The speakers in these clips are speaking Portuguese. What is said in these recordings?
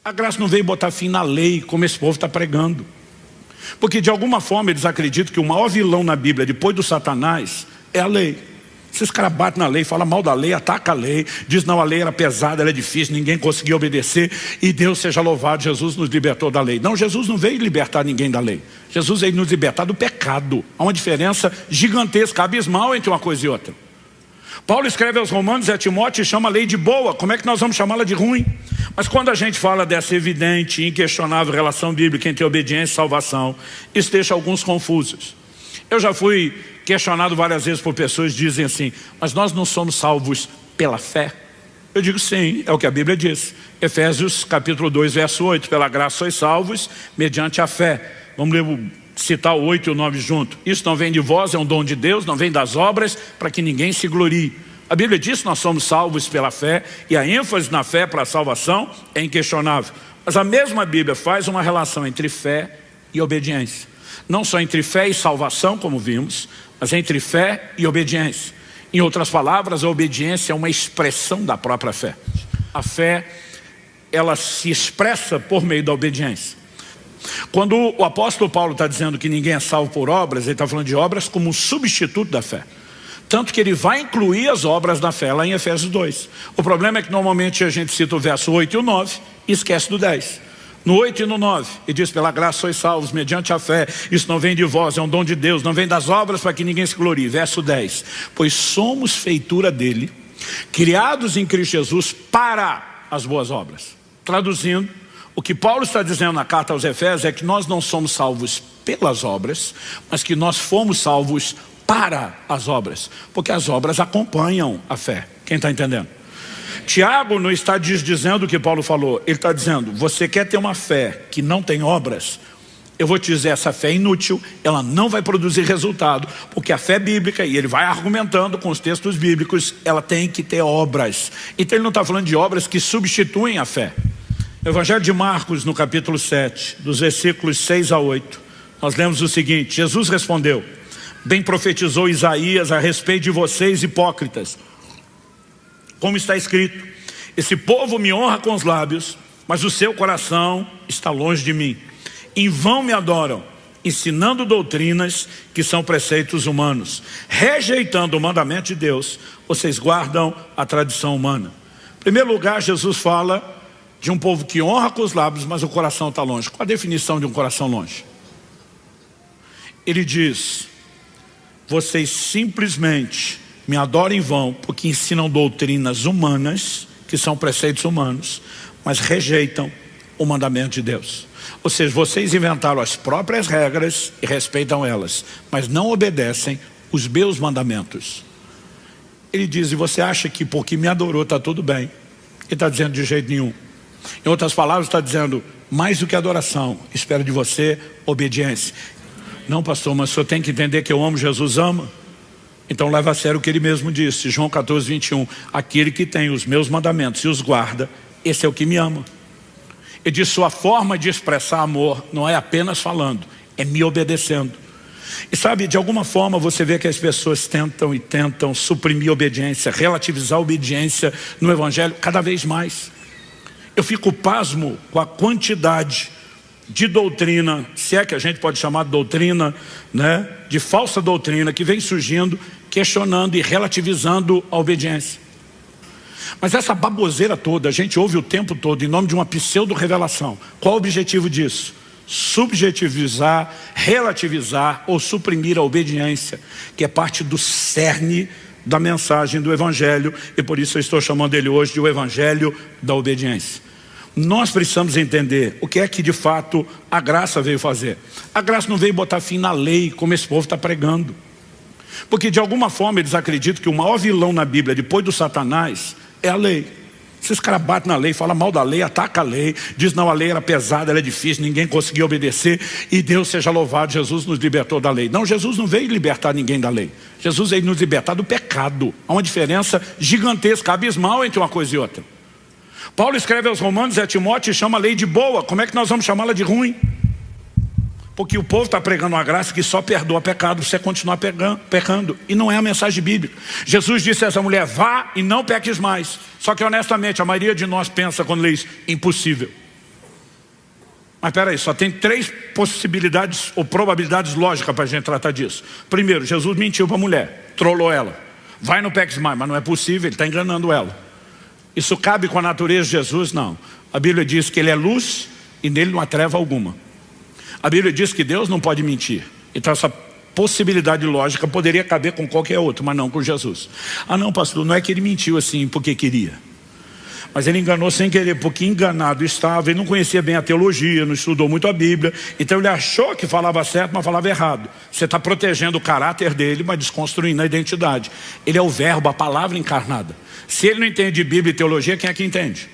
A graça não veio botar fim na lei, como esse povo está pregando. Porque de alguma forma eles acreditam que o maior vilão na Bíblia, depois do Satanás, é a lei. Esses caras batem na lei, falam mal da lei, atacam a lei, diz não, a lei era pesada, era difícil, ninguém conseguia obedecer, e Deus seja louvado, Jesus nos libertou da lei. Não, Jesus não veio libertar ninguém da lei. Jesus veio nos libertar do pecado. Há uma diferença gigantesca, abismal entre uma coisa e outra. Paulo escreve aos Romanos e a Timóteo e chama a lei de boa. Como é que nós vamos chamá-la de ruim? Mas quando a gente fala dessa evidente e inquestionável relação bíblica entre obediência e salvação, isso deixa alguns confusos. Eu já fui questionado várias vezes por pessoas que dizem assim, mas nós não somos salvos pela fé? Eu digo sim, é o que a Bíblia diz. Efésios capítulo 2, verso 8, pela graça sois salvos mediante a fé. Vamos citar o 8 e o 9 junto. Isso não vem de vós, é um dom de Deus, não vem das obras, para que ninguém se glorie. A Bíblia diz que nós somos salvos pela fé, e a ênfase na fé para a salvação é inquestionável. Mas a mesma Bíblia faz uma relação entre fé e obediência. Não só entre fé e salvação, como vimos, mas entre fé e obediência. Em outras palavras, a obediência é uma expressão da própria fé. A fé, ela se expressa por meio da obediência. Quando o apóstolo Paulo está dizendo que ninguém é salvo por obras, ele está falando de obras como um substituto da fé. Tanto que ele vai incluir as obras da fé lá em Efésios 2. O problema é que normalmente a gente cita o verso 8 e o 9 e esquece do 10. No 8 e no 9, ele diz, pela graça sois salvos mediante a fé. Isso não vem de vós, é um dom de Deus, não vem das obras para que ninguém se glorie. Verso 10, pois somos feitura dele, criados em Cristo Jesus para as boas obras. Traduzindo, o que Paulo está dizendo na carta aos Efésios é que nós não somos salvos pelas obras, mas que nós fomos salvos para as obras, porque as obras acompanham a fé. Quem está entendendo? Tiago não está dizendo o que Paulo falou, ele está dizendo, você quer ter uma fé que não tem obras? Eu vou te dizer, essa fé é inútil, ela não vai produzir resultado, porque a fé bíblica, e ele vai argumentando com os textos bíblicos, ela tem que ter obras. Então ele não está falando de obras que substituem a fé. No Evangelho de Marcos, no capítulo 7, dos versículos 6 a 8, nós lemos o seguinte, Jesus respondeu, bem profetizou Isaías a respeito de vocês hipócritas, como está escrito, esse povo me honra com os lábios, mas o seu coração está longe de mim. Em vão me adoram, ensinando doutrinas que são preceitos humanos. Rejeitando o mandamento de Deus, vocês guardam a tradição humana. Em primeiro lugar, Jesus fala de um povo que honra com os lábios, mas o coração está longe. Qual a definição de um coração longe? Ele diz, vocês simplesmente me adoram em vão, porque ensinam doutrinas humanas, que são preceitos humanos, mas rejeitam o mandamento de Deus. Ou seja, vocês inventaram as próprias regras e respeitam elas, mas não obedecem os meus mandamentos. Ele diz, e você acha que porque me adorou está tudo bem? Ele está dizendo de jeito nenhum. Em outras palavras, está dizendo, mais do que adoração, espero de você obediência. Não, pastor, mas o senhor tem que entender que eu amo, Jesus ama. Então leva a sério o que ele mesmo disse, João 14, 21. Aquele que tem os meus mandamentos e os guarda, esse é o que me ama. Ele diz, sua forma de expressar amor não é apenas falando, é me obedecendo. E sabe, de alguma forma você vê que as pessoas tentam suprimir a obediência, relativizar a obediência no Evangelho cada vez mais. Eu fico pasmo com a quantidade de doutrina, se é que a gente pode chamar de doutrina, né, de falsa doutrina que vem surgindo, questionando e relativizando a obediência. Mas essa baboseira toda, a gente ouve o tempo todo em nome de uma pseudo-revelação. Qual o objetivo disso? Subjetivizar, relativizar ou suprimir a obediência, que é parte do cerne da mensagem do Evangelho, e por isso eu estou chamando ele hoje de o Evangelho da obediência. Nós precisamos entender o que é que de fato a graça veio fazer. A graça não veio botar fim na lei, como esse povo está pregando. Porque de alguma forma eles acreditam que o maior vilão na Bíblia, depois do Satanás, é a lei. Esses caras batem na lei, falam mal da lei, atacam a lei, diz não, a lei era pesada, era difícil, ninguém conseguia obedecer, e Deus seja louvado, Jesus nos libertou da lei. Não, Jesus não veio libertar ninguém da lei. Jesus veio nos libertar do pecado. Há uma diferença gigantesca, abismal entre uma coisa e outra. Paulo escreve aos Romanos e a Timóteo e chama a lei de boa. Como é que nós vamos chamá-la de ruim? Porque o povo está pregando uma graça que só perdoa pecado, você continuar pecando. E não é a mensagem bíblica. Jesus disse a essa mulher, vá e não peques mais. Só que honestamente, a maioria de nós pensa quando lê isso, impossível. Mas peraí, só tem 3 possibilidades ou probabilidades lógicas para a gente tratar disso. Primeiro, Jesus mentiu para a mulher, trollou ela. Vai no peques mais, mas não é possível, ele está enganando ela. Isso cabe com a natureza de Jesus? Não. A Bíblia diz que ele é luz e nele não há treva alguma. A Bíblia diz que Deus não pode mentir. Então essa possibilidade lógica poderia caber com qualquer outro, mas não com Jesus. Ah não, pastor, não é que ele mentiu assim porque queria. Mas ele enganou sem querer, porque enganado estava, ele não conhecia bem a teologia, não estudou muito a Bíblia, então ele achou que falava certo, mas falava errado. Você está protegendo o caráter dele, mas desconstruindo a identidade. Ele é o verbo, a palavra encarnada. Se ele não entende Bíblia e teologia, quem é que entende?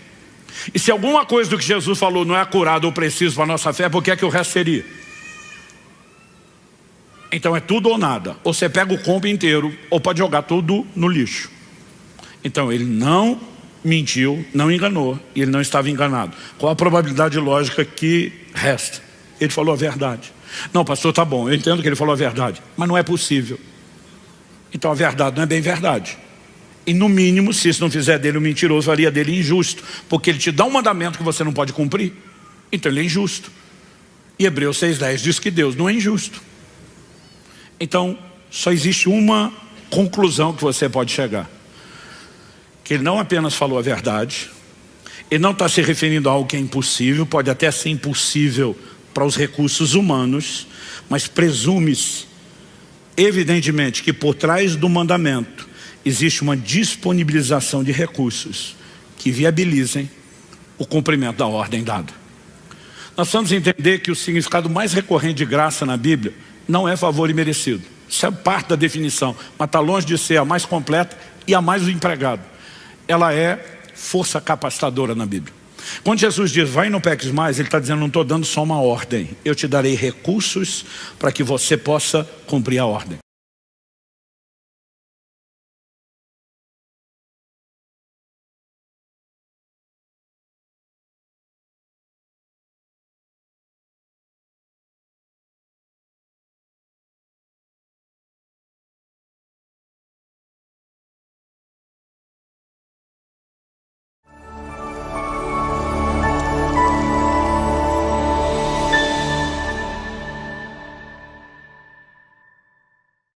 E se alguma coisa do que Jesus falou não é acurado ou preciso para a nossa fé, por que é que o resto seria? Então é tudo ou nada. Ou você pega o combo inteiro, ou pode jogar tudo no lixo. Então ele não mentiu, não enganou, e ele não estava enganado. Qual a probabilidade lógica que resta? Ele falou a verdade. Não, pastor, tá bom, eu entendo que ele falou a verdade, mas não é possível. Então a verdade não é bem verdade. E no mínimo, se isso não fizer dele um mentiroso, faria dele injusto, porque ele te dá um mandamento que você não pode cumprir, então ele é injusto. E Hebreus 6,10 diz que Deus não é injusto. Então só existe uma conclusão que você pode chegar: que ele não apenas falou a verdade, ele não está se referindo a algo que é impossível, pode até ser impossível para os recursos humanos, mas presume-se, evidentemente, que por trás do mandamento existe uma disponibilização de recursos que viabilizem o cumprimento da ordem dada. Nós vamos entender que o significado mais recorrente de graça na Bíblia não é favor imerecido. Isso é parte da definição, mas está longe de ser a mais completa e a mais empregada. Ela é força capacitadora na Bíblia. Quando Jesus diz, vai e não peques mais, ele está dizendo, não estou dando só uma ordem. Eu te darei recursos para que você possa cumprir a ordem.